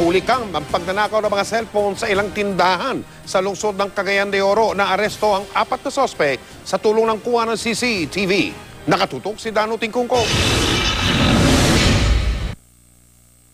Nahuli kang ang pagnanakaw ng mga cellphone sa ilang tindahan sa lungsod ng Cagayan de Oro. Naaresto ang 4 na sospek sa tulong ng kuha ng CCTV. Nakatutok si Dano Tingkungko.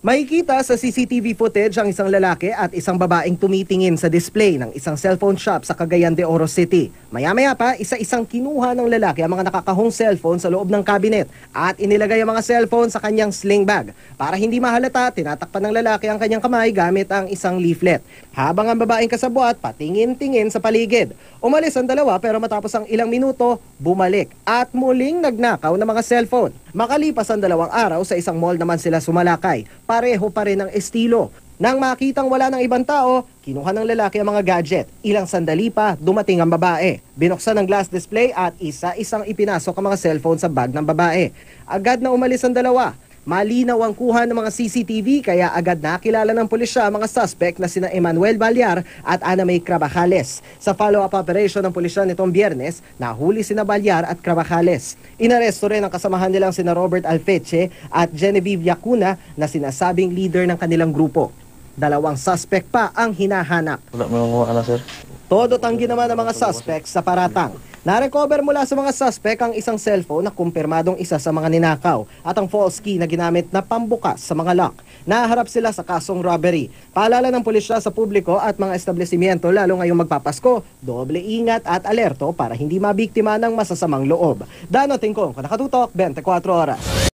Makikita sa CCTV footage ang isang lalaki at isang babaeng tumitingin sa display ng isang cellphone shop sa Cagayan de Oro City. Maya-maya pa, isa-isang kinuha ng lalaki ang mga nakakahong cellphone sa loob ng cabinet at inilagay ang mga cellphone sa kanyang sling bag. Para hindi mahalata, tinatakpan ng lalaki ang kanyang kamay gamit ang isang leaflet. Habang ang babaeng kasabwat patingin-tingin sa paligid. Umalis ang dalawa pero matapos ang ilang minuto, bumalik at muling nagnakaw ng mga cellphone. Makalipas ang 2 araw, sa isang mall naman sila sumalakay. Pareho pa rin ang estilo. Nang makitang wala ng ibang tao, kinuha ng lalaki ang mga gadget. Ilang sandali pa, dumating ang babae. Binuksan ang glass display at isa-isang ipinasok ang mga cellphone sa bag ng babae. Agad na umalis ang dalawa. Malinaw ang kuha ng mga CCTV kaya agad nakilala ng pulisya ang mga suspect na sina Emmanuel Ballar at Ana May Cravajales. Sa follow-up operation ng pulisya nitong Biyernes, nahuli sina Ballar at Cravajales. Inaresto rin ang kasamahan nilang sina Robert Alfeche at Genevieve Yacuna na sinasabing leader ng kanilang grupo. 2 suspect pa ang hinahanap. Wala mo ano, sir? Todo tanggi naman ang mga suspect sa paratang. Narecover mula sa mga suspect ang isang cellphone na kumpirmadong isa sa mga ninakaw at ang false key na ginamit na pambukas sa mga lock. Naharap sila sa kasong robbery. Paalala ng pulisya sa publiko at mga establishmento lalo ngayong magpapasko, doble ingat at alerto para hindi mabiktima ng masasamang loob. Dano Tingkong, Nakatutok, 24 Oras.